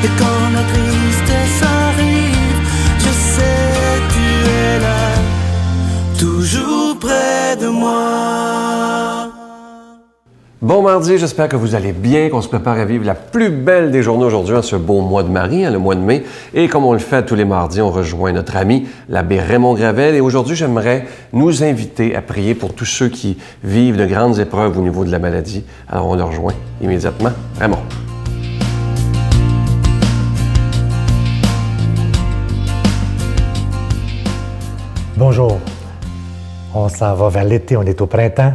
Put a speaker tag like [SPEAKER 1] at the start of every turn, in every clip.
[SPEAKER 1] Et quand la tristesse arrive, je sais tu es là, toujours près de moi.
[SPEAKER 2] Bon mardi, j'espère que vous allez bien, qu'on se prépare à vivre la plus belle des journées aujourd'hui en ce beau mois de Marie, le mois de mai. Et comme on le fait tous les mardis, on rejoint notre ami, l'abbé Raymond Gravel. Et aujourd'hui, j'aimerais nous inviter à prier pour tous ceux qui vivent de grandes épreuves au niveau de la maladie. Alors on le rejoint immédiatement. Raymond.
[SPEAKER 3] Bonjour. On s'en va vers l'été, on est au printemps.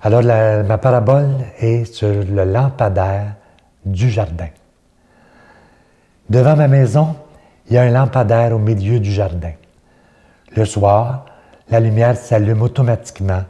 [SPEAKER 3] Alors, ma parabole est sur le lampadaire du jardin. Devant ma maison, il y a un lampadaire au milieu du jardin. Le soir, la lumière s'allume automatiquement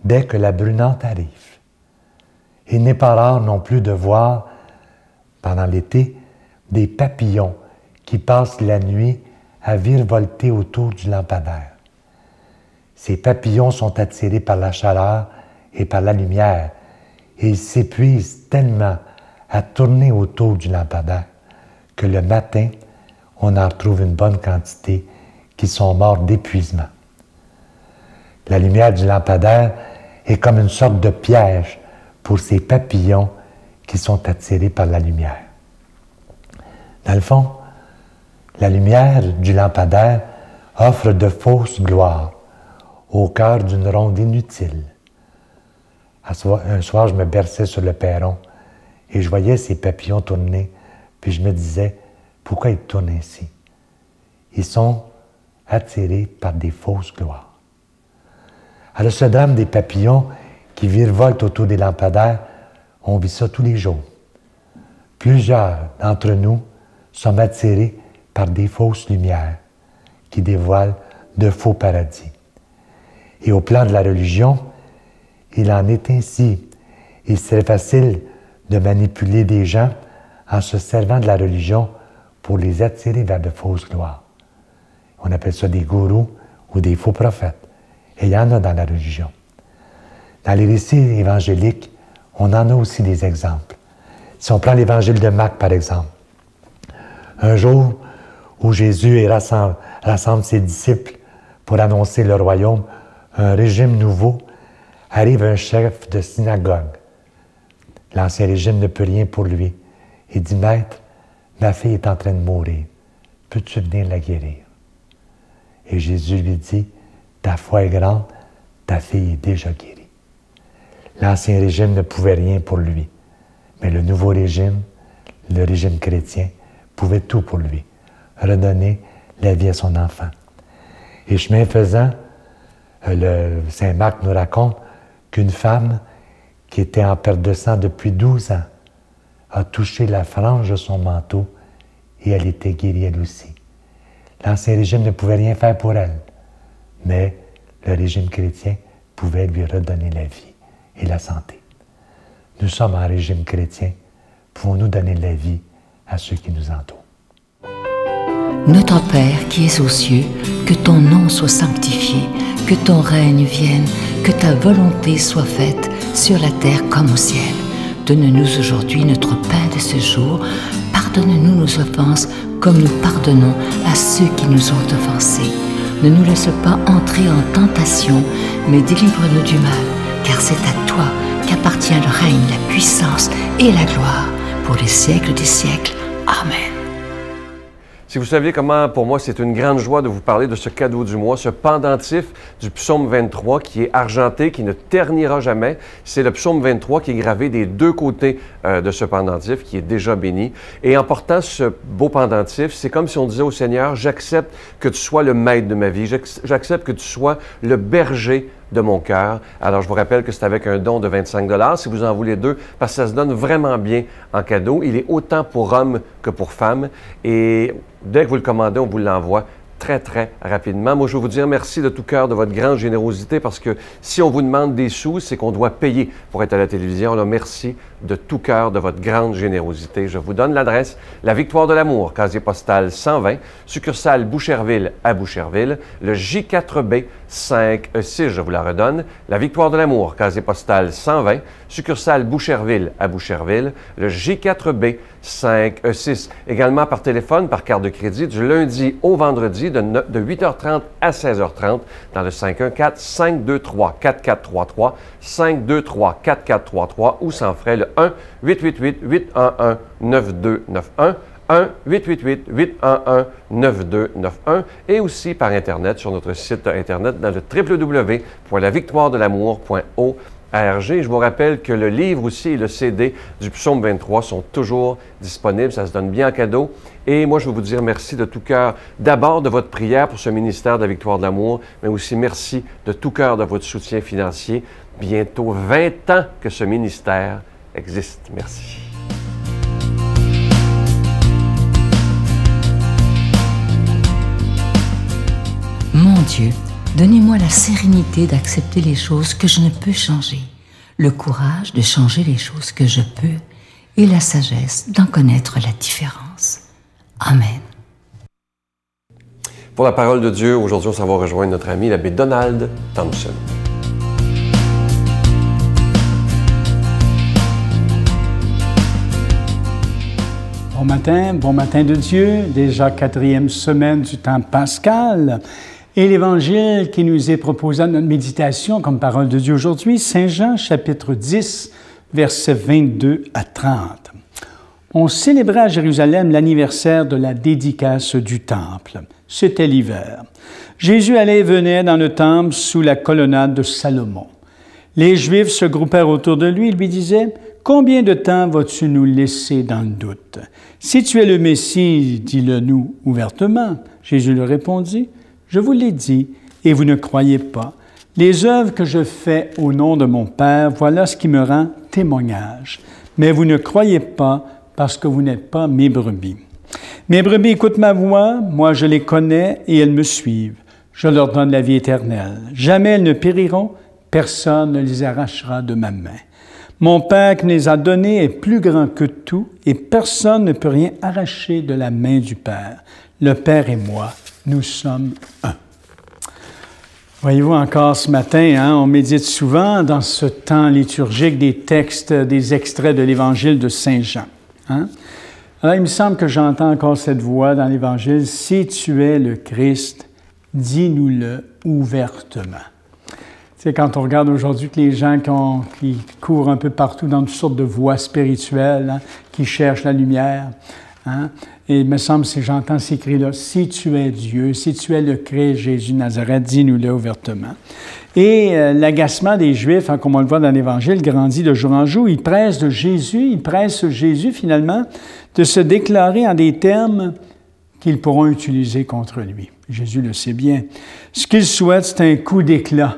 [SPEAKER 3] dès que la brunante arrive. Il n'est pas rare non plus de voir, pendant l'été, des papillons qui passent la nuit à virevolter autour du lampadaire. Ces papillons sont attirés par la chaleur et par la lumière, et ils s'épuisent tellement à tourner autour du lampadaire que le matin, on en retrouve une bonne quantité qui sont morts d'épuisement. La lumière du lampadaire est comme une sorte de piège pour ces papillons qui sont attirés par la lumière. Dans le fond, la lumière du lampadaire offre de fausses gloires au cœur d'une ronde inutile. Un soir, je me berçais sur le perron et je voyais ces papillons tourner, puis je me disais, pourquoi ils tournent ainsi? Ils sont attirés par des fausses gloires. Alors ce drame des papillons qui virevoltent autour des lampadaires, on vit ça tous les jours. Plusieurs d'entre nous sommes attirés par des fausses lumières qui dévoilent de faux paradis. Et au plan de la religion, il en est ainsi. Il serait facile de manipuler des gens en se servant de la religion pour les attirer vers de fausses gloires. On appelle ça des gourous ou des faux prophètes. Et il y en a dans la religion. Dans les récits évangéliques, on en a aussi des exemples. Si on prend l'évangile de Marc, par exemple, un jour où Jésus rassemble ses disciples pour annoncer le royaume, un régime nouveau, arrive un chef de synagogue. L'ancien régime ne peut rien pour lui. Il dit, « Maître, ma fille est en train de mourir. Peux-tu venir la guérir? » Et Jésus lui dit, « Ta foi est grande, ta fille est déjà guérie. » L'ancien régime ne pouvait rien pour lui. Mais le nouveau régime, le régime chrétien, pouvait tout pour lui. Redonner la vie à son enfant. Et chemin faisant, Saint Marc nous raconte qu'une femme qui était en perte de sang depuis 12 ans a touché la frange de son manteau et elle était guérie elle aussi. L'Ancien Régime ne pouvait rien faire pour elle, mais le régime chrétien pouvait lui redonner la vie et la santé. Nous sommes en régime chrétien, pouvons-nous donner la vie à ceux qui nous entourent.
[SPEAKER 4] Notre Père qui es aux cieux, que ton nom soit sanctifié, que ton règne vienne, que ta volonté soit faite sur la terre comme au ciel. Donne-nous aujourd'hui notre pain de ce jour. Pardonne-nous nos offenses comme nous pardonnons à ceux qui nous ont offensés. Ne nous laisse pas entrer en tentation, mais délivre-nous du mal, car c'est à toi qu'appartient le règne, la puissance et la gloire pour les siècles des siècles. Amen.
[SPEAKER 2] Si vous saviez comment, pour moi, c'est une grande joie de vous parler de ce cadeau du mois, ce pendentif du psaume 23 qui est argenté, qui ne ternira jamais. C'est le psaume 23 qui est gravé des deux côtés de ce pendentif, qui est déjà béni. Et en portant ce beau pendentif, c'est comme si on disait au Seigneur, j'accepte que tu sois le maître de ma vie, j'accepte que tu sois le berger de mon cœur. Alors, je vous rappelle que c'est avec un don de 25 $, si vous en voulez deux, parce que ça se donne vraiment bien en cadeau. Il est autant pour hommes que pour femmes. Et dès que vous le commandez, on vous l'envoie très, très rapidement. Moi, je veux vous dire merci de tout cœur de votre grande générosité parce que si on vous demande des sous, c'est qu'on doit payer pour être à la télévision. Alors, merci de tout cœur de votre grande générosité. Je vous donne l'adresse, la Victoire de l'Amour, casier postal 120, succursale Boucherville à Boucherville, le J4B 5-6. Je vous la redonne. La Victoire de l'amour, casier postal 120, succursale Boucherville à Boucherville, le J4B 5-6. Également par téléphone, par carte de crédit, du lundi au vendredi de 8h30 à 16h30 dans le 514-523-4433, 523-4433 ou sans frais le 1-888-811-9291. 1-888-811-9291 et aussi par Internet sur notre site Internet dans le www.lavictoiredelamour.org. Je vous rappelle que le livre aussi et le CD du Psaume 23 sont toujours disponibles. Ça se donne bien en cadeau. Et moi, je veux vous dire merci de tout cœur, d'abord de votre prière pour ce ministère de la Victoire de l'amour, mais aussi merci de tout cœur de votre soutien financier. Bientôt 20 ans que ce ministère existe. Merci.
[SPEAKER 4] Mon Dieu, donnez-moi la sérénité d'accepter les choses que je ne peux changer, le courage de changer les choses que je peux et la sagesse d'en connaître la différence. Amen.
[SPEAKER 2] Pour la parole de Dieu, aujourd'hui, on s'en va rejoindre notre ami l'abbé Donald Thompson.
[SPEAKER 5] Bon matin de Dieu, déjà 4e semaine du temps pascal. Et l'Évangile qui nous est proposé à notre méditation comme parole de Dieu aujourd'hui, Saint Jean, chapitre 10, versets 22 à 30. On célébrait à Jérusalem l'anniversaire de la dédicace du temple. C'était l'hiver. Jésus allait et venait dans le temple sous la colonnade de Salomon. Les Juifs se groupèrent autour de lui et lui disaient « Combien de temps vas-tu nous laisser dans le doute? Si tu es le Messie, dis-le-nous ouvertement. » Jésus leur répondit « Je vous l'ai dit, et vous ne croyez pas. Les œuvres que je fais au nom de mon Père, voilà ce qui me rend témoignage. Mais vous ne croyez pas parce que vous n'êtes pas mes brebis. Mes brebis écoutent ma voix, moi je les connais et elles me suivent. Je leur donne la vie éternelle. Jamais elles ne périront, personne ne les arrachera de ma main. Mon Père qui me les a donnés est plus grand que tout et personne ne peut rien arracher de la main du Père. Le Père et moi, nous sommes un. Voyez-vous, encore ce matin, on médite souvent dans ce temps liturgique des textes, des extraits de l'Évangile de Saint Jean. Alors, il me semble que j'entends encore cette voix dans l'Évangile. « Si tu es le Christ, dis-nous-le ouvertement. » Tu sais, quand on regarde aujourd'hui que les gens qui courent un peu partout dans toutes sortes de voies spirituelles, qui cherchent la lumière, et il me semble que j'entends ces cris-là, « Si tu es Dieu, si tu es le Christ, Jésus de Nazareth, dis-nous-le ouvertement. » Et l'agacement des Juifs, comme on le voit dans l'Évangile, grandit de jour en jour. Ils pressent Jésus finalement de se déclarer en des termes qu'ils pourront utiliser contre lui. Jésus le sait bien. Ce qu'il souhaite, c'est un coup d'éclat.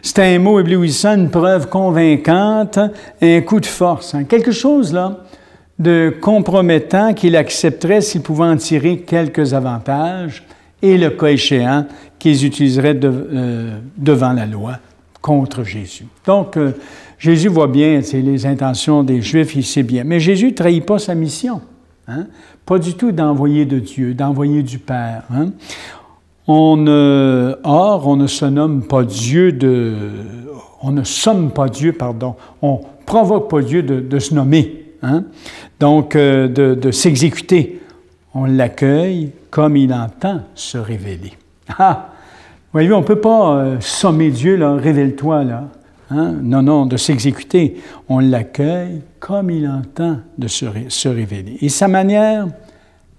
[SPEAKER 5] C'est un mot éblouissant, une preuve convaincante, un coup de force. Quelque chose là de compromettant qu'il accepterait s'il pouvait en tirer quelques avantages et, le cas échéant, qu'ils utiliseraient devant la loi contre Jésus. Donc, Jésus voit bien les intentions des Juifs, il sait bien. Mais Jésus ne trahit pas sa mission. Pas du tout d'envoyer de Dieu, d'envoyer du Père. On ne somme pas Dieu, on provoque pas Dieu de se nommer. Donc, de s'exécuter. On l'accueille comme il entend se révéler. Voyez-vous, on ne peut pas sommer Dieu, là, révèle-toi, là. Non, de s'exécuter. On l'accueille comme il entend de se révéler. Et sa manière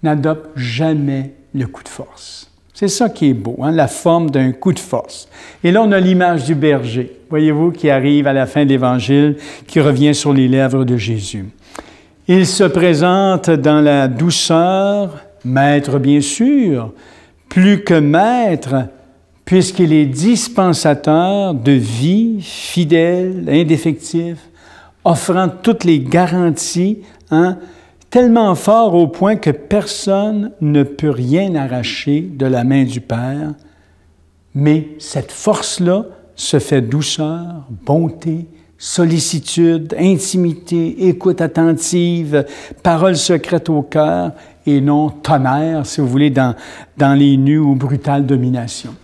[SPEAKER 5] n'adopte jamais le coup de force. C'est ça qui est beau, la forme d'un coup de force. Et là, on a l'image du berger, voyez-vous, qui arrive à la fin de l'Évangile, qui revient sur les lèvres de Jésus. Il se présente dans la douceur, maître bien sûr, plus que maître, puisqu'il est dispensateur de vie, fidèle, indéfectible, offrant toutes les garanties, tellement fort au point que personne ne peut rien arracher de la main du Père. Mais cette force-là se fait douceur, bonté, sollicitude, intimité, écoute attentive, parole secrète au cœur, et non tonnerre, si vous voulez, dans les nues ou brutales dominations.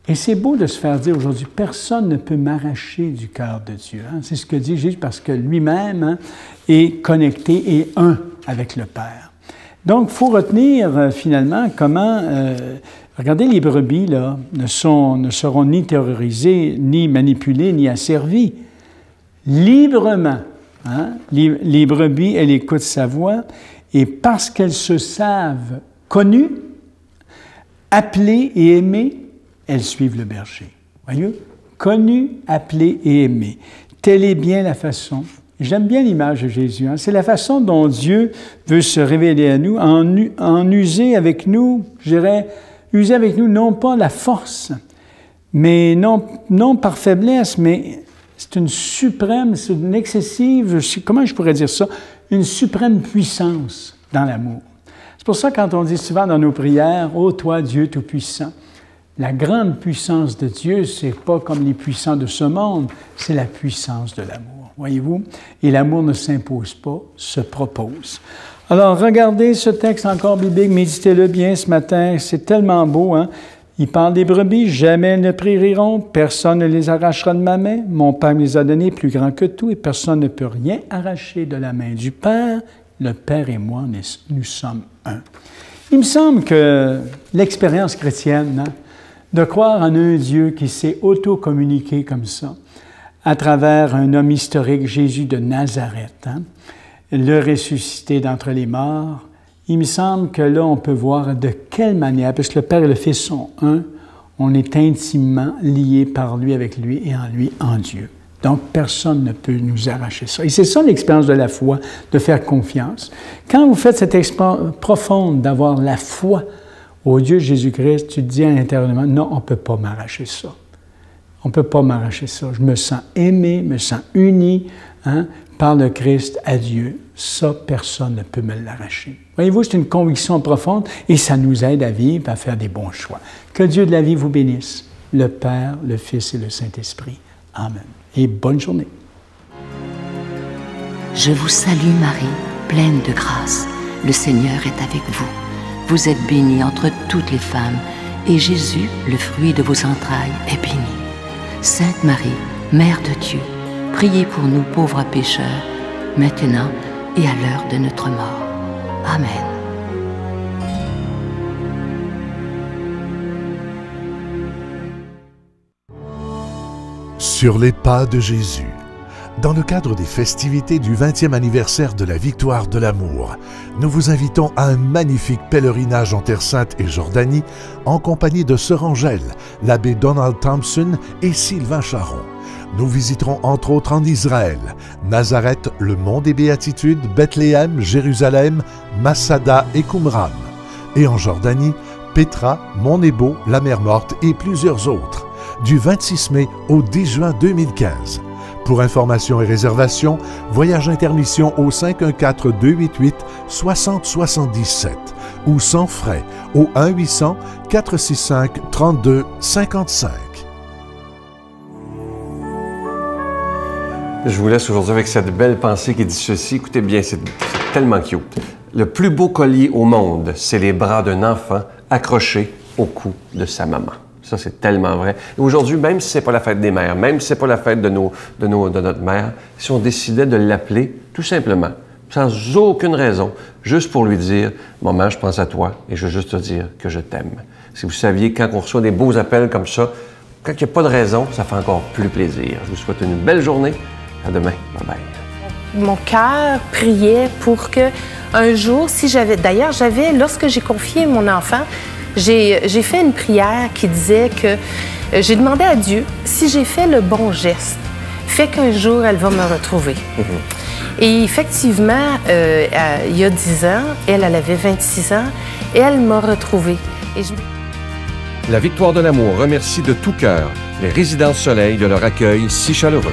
[SPEAKER 5] Et c'est beau de se faire dire aujourd'hui, personne ne peut m'arracher du cœur de Dieu. Hein? C'est ce que dit Jésus parce que lui-même est connecté et un avec le Père. Donc, il faut retenir finalement comment, regardez, les brebis là, ne seront ni terrorisées, ni manipulées, ni asservies. Librement, hein? Les brebis, elles écoutent sa voix et parce qu'elles se savent connues, appelées et aimées, elles suivent le berger. Voyez? Connues, appelées et aimées. Telle est bien la façon. J'aime bien l'image de Jésus. Hein? C'est la façon dont Dieu veut se révéler à nous, en user avec nous, je dirais, user avec nous non pas la force, mais non par faiblesse, mais c'est une suprême, c'est une excessive, comment je pourrais dire ça, une suprême puissance dans l'amour. C'est pour ça quand on dit souvent dans nos prières, « Ô toi, Dieu Tout-Puissant », la grande puissance de Dieu, c'est pas comme les puissants de ce monde, c'est la puissance de l'amour, voyez-vous? Et l'amour ne s'impose pas, se propose. Alors, regardez ce texte encore biblique, méditez-le bien ce matin, c'est tellement beau, hein? Il parle des brebis, jamais elles ne périront, personne ne les arrachera de ma main, mon Père me les a donnés plus grands que tout, et personne ne peut rien arracher de la main du Père, le Père et moi, nous sommes un. Il me semble que l'expérience chrétienne, hein, de croire en un Dieu qui s'est auto-communiqué comme ça, à travers un homme historique, Jésus de Nazareth, hein, le ressuscité d'entre les morts, il me semble que là, on peut voir de quelle manière, parce que le Père et le Fils sont un, on est intimement liés par lui, avec lui et en lui, en Dieu. Donc, personne ne peut nous arracher ça. Et c'est ça l'expérience de la foi, de faire confiance. Quand vous faites cette expérience profonde d'avoir la foi au Dieu Jésus-Christ, tu te dis à l'intérieur de moi, non, on ne peut pas m'arracher ça. On ne peut pas m'arracher ça. Je me sens aimé, me sens uni, hein, par le Christ à Dieu. Ça, personne ne peut me l'arracher. Voyez-vous, c'est une conviction profonde et ça nous aide à vivre, à faire des bons choix. Que Dieu de la vie vous bénisse, le Père, le Fils et le Saint-Esprit. Amen. Et bonne journée.
[SPEAKER 4] Je vous salue Marie, pleine de grâce. Le Seigneur est avec vous. Vous êtes bénie entre toutes les femmes, et Jésus, le fruit de vos entrailles, est béni. Sainte Marie, Mère de Dieu, priez pour nous pauvres pécheurs, maintenant et à l'heure de notre mort. Amen.
[SPEAKER 6] Sur les pas de Jésus. Dans le cadre des festivités du 20e anniversaire de la victoire de l'amour, nous vous invitons à un magnifique pèlerinage en Terre Sainte et Jordanie en compagnie de Sœur Angèle, l'abbé Donald Thompson et Sylvain Charon. Nous visiterons entre autres en Israël, Nazareth, le Mont des Béatitudes, Bethléem, Jérusalem, Masada et Qumran. Et en Jordanie, Pétra, Mont Nebo, la mer Morte et plusieurs autres, du 26 mai au 10 juin 2015. Pour informations et réservations, voyage intermission au 514-288-6077 ou sans frais au 1-800-465-3255.
[SPEAKER 2] Je vous laisse aujourd'hui avec cette belle pensée qui dit ceci. Écoutez bien, c'est tellement cute. Le plus beau collier au monde, c'est les bras d'un enfant accroché au cou de sa maman. Ça, c'est tellement vrai. Et aujourd'hui, même si ce n'est pas la fête des mères, même si ce n'est pas la fête de notre mère, si on décidait de l'appeler tout simplement, sans aucune raison, juste pour lui dire « Maman, je pense à toi et je veux juste te dire que je t'aime. » Si vous saviez, quand on reçoit des beaux appels comme ça, quand il n'y a pas de raison, ça fait encore plus plaisir. Je vous souhaite une belle journée. À demain. Bye-bye.
[SPEAKER 7] Mon cœur priait pour que un jour, si j'avais... D'ailleurs, lorsque j'ai confié mon enfant, j'ai fait une prière qui disait que j'ai demandé à Dieu si j'ai fait le bon geste, fait qu'un jour, elle va me retrouver. Et effectivement, il y a 10 ans, elle avait 26 ans, et elle m'a retrouvée.
[SPEAKER 2] La Victoire de l'amour remercie de tout cœur les Résidences Soleil de leur accueil si chaleureux.